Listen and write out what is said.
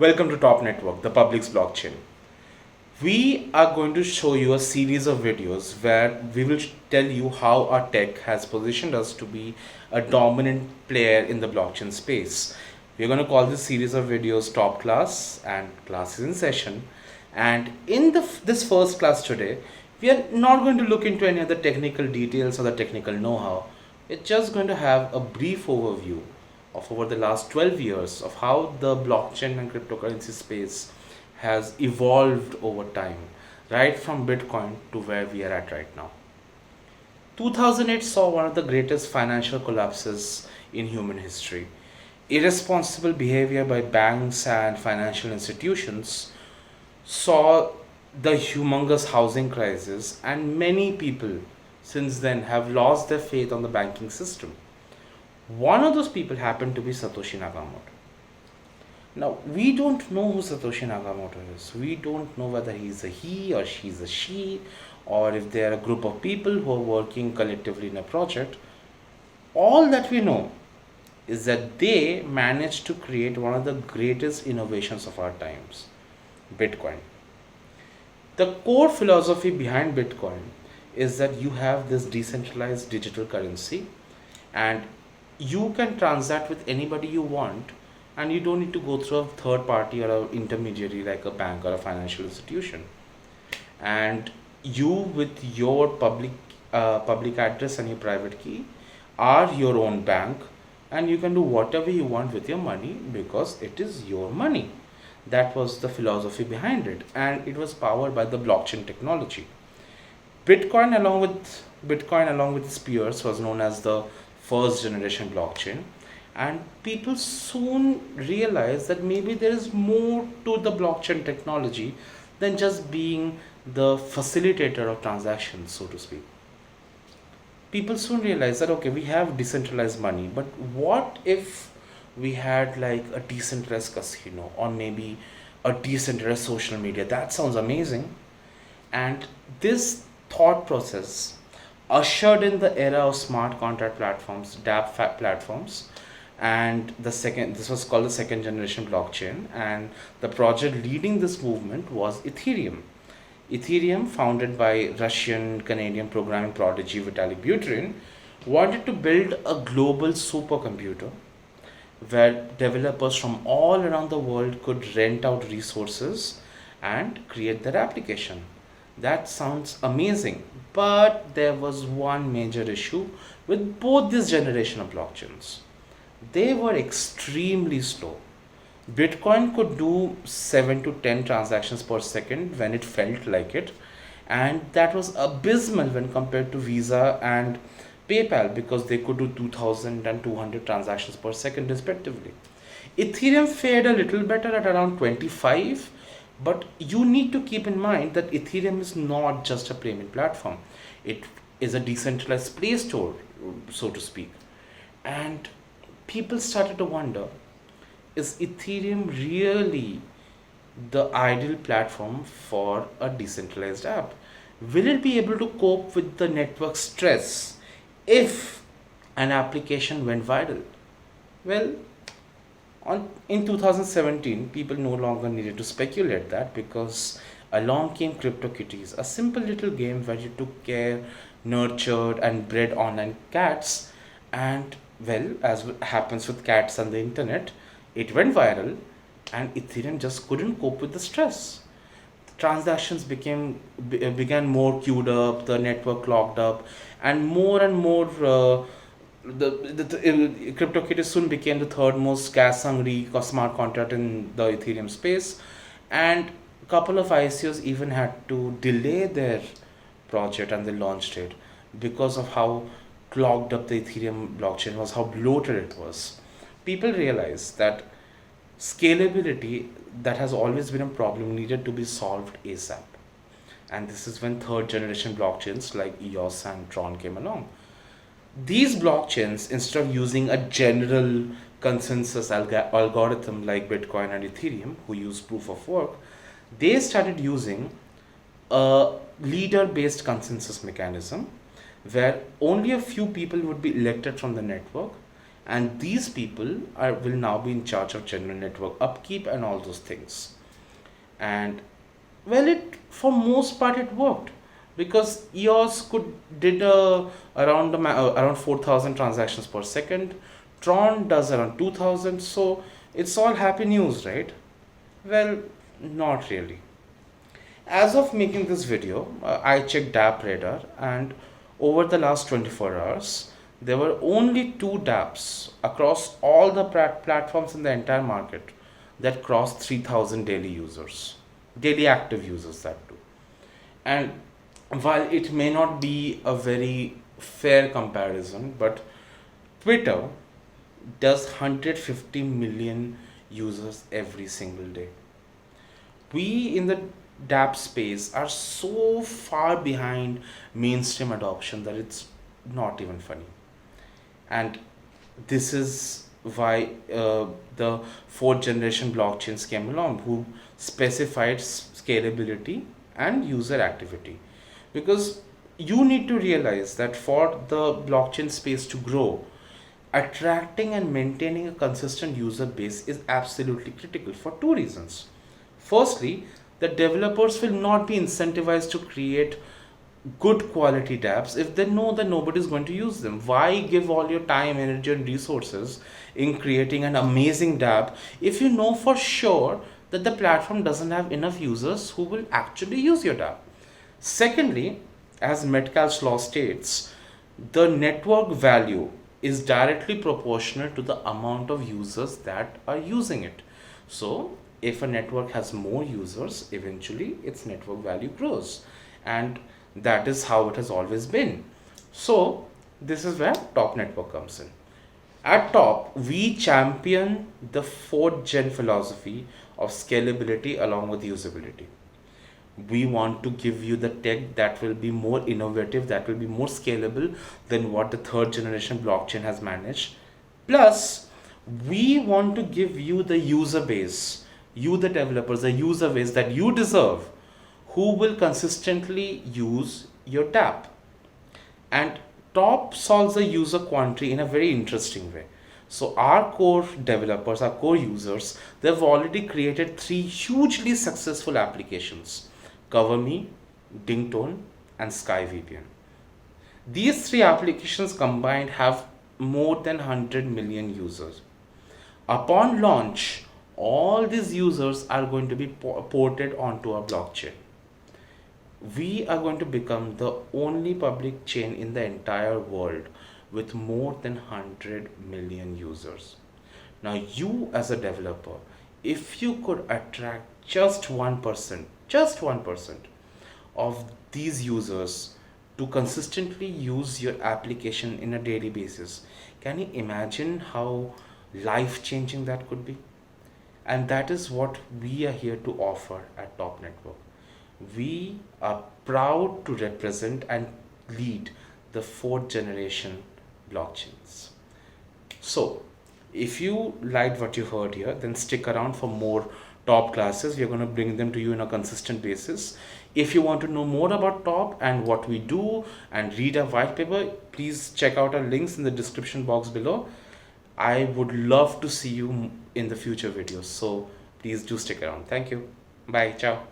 Welcome to Top Network, the public's blockchain. We are going to show you a series of videos where we will tell you how our tech has positioned us to be a dominant player in the blockchain space. We're going to call this series of videos Top Class and Classes in Session. And in this first class today, we are not going to look into any other technical details or the technical know-how. We're just going to have a brief overview of over the last 12 years of how the blockchain and cryptocurrency space has evolved over time, right from Bitcoin to where we are at right now. 2008 saw one of the greatest financial collapses in human history. Irresponsible behavior by banks and financial institutions saw the humongous housing crisis, and many people since then have lost their faith on the banking system. One of those people happened to be Satoshi Nakamoto. Now, we don't know who Satoshi Nakamoto is. We don't know whether he's a he or she's a she, or if they're a group of people who are working collectively in a project. All that we know is that they managed to create one of the greatest innovations of our times, Bitcoin. The core philosophy behind Bitcoin is that you have this decentralized digital currency and you can transact with anybody you want, and you don't need to go through a third party or an intermediary like a bank or a financial institution. And you, with your public address and your private key, are your own bank, and you can do whatever you want with your money because it is your money. That was the philosophy behind it, and it was powered by the blockchain technology. Bitcoin along with its peers was known as the first generation blockchain, and people soon realized that maybe there is more to the blockchain technology than just being the facilitator of transactions, so to speak. People soon realized that okay, we have decentralized money, but what if we had like a decentralized casino or maybe a decentralized social media? That sounds amazing. And this thought process ushered in the era of smart contract platforms, DApp platforms, and this was called the second generation blockchain. And the project leading this movement was Ethereum. Ethereum, founded by Russian Canadian programming prodigy Vitalik Buterin, wanted to build a global supercomputer where developers from all around the world could rent out resources and create their application. That sounds amazing, but there was one major issue with both this generation of blockchains. They were extremely slow. Bitcoin could do 7 to 10 transactions per second when it felt like it, and that was abysmal when compared to Visa and PayPal because they could do 2000 and 200 transactions per second respectively. Ethereum fared a little better at around 25, but you need to keep in mind that Ethereum is not just a payment platform. It is a decentralized Play Store, so to speak. And people started to wonder, is Ethereum really the ideal platform for a decentralized app? Will it be able to cope with the network stress if an application went viral? Well, in 2017, people no longer needed to speculate that because along came CryptoKitties, a simple little game where you took care, nurtured, and bred online cats. And well, as happens with cats on the internet, it went viral, and Ethereum just couldn't cope with the stress. Transactions began more queued up, the network clogged up, and more the CryptoKitties soon became the third most gas hungry smart contract in the Ethereum space, and a couple of ICOs even had to delay their project and they launched it because of how clogged up the Ethereum blockchain was, how bloated it was. People realized that scalability that has always been a problem needed to be solved ASAP. And this is when third generation blockchains like EOS and Tron came along. These blockchains, instead of using a general consensus algorithm like Bitcoin and Ethereum, who use proof of work, they started using a leader based consensus mechanism where only a few people would be elected from the network, And these people will now be in charge of general network upkeep and all those things. And well, it for most part it worked, because EOS could did around 4,000 transactions per second. Tron does around 2,000. So it's all happy news, right? Well, not really. As of making this video, I checked DApp Radar, and over the last 24 hours, there were only two dApps across all the platforms in the entire market that crossed 3,000 daily users, daily active users, that too. And while it may not be a very fair comparison, but Twitter does 150 million users every single day. We in the dApp space are so far behind mainstream adoption that it's not even funny. And this is why the fourth generation blockchains came along, who specified scalability and user activity. Because you need to realize that for the blockchain space to grow, attracting and maintaining a consistent user base is absolutely critical for two reasons. Firstly, the developers will not be incentivized to create good quality dApps if they know that nobody is going to use them. Why give all your time, energy, and resources in creating an amazing dApp if you know for sure that the platform doesn't have enough users who will actually use your dApp? Secondly, as Metcalfe's law states, the network value is directly proportional to the amount of users that are using it. So, if a network has more users, eventually its network value grows. And that is how it has always been. So, this is where Top Network comes in. At Top, we champion the fourth gen philosophy of scalability along with usability. We want to give you the tech that will be more innovative, that will be more scalable than what the third generation blockchain has managed. Plus, we want to give you the user base, you the developers, the user base that you deserve, who will consistently use your dApp. And Top solves the user quandary in a very interesting way. So our core developers, our core users, they've already created three hugely successful applications: CoverMe, Dingtone, and SkyVPN. These three applications combined have more than 100 million users. Upon launch, all these users are going to be ported onto our blockchain. We are going to become the only public chain in the entire world with more than 100 million users. Now, you as a developer, if you could attract just 1% of these users to consistently use your application in a daily basis, can you imagine how life changing that could be? And that is what we are here to offer at Top Network. We are proud to represent and lead the fourth generation blockchains. So, if you liked what you heard here, then stick around for more Top classes. We are going to bring them to you on a consistent basis. If you want to know more about Top and what we do and read our white paper, please check out our links in the description box below. I would love to see you in the future videos. So please do stick around. Thank you. Bye. Ciao.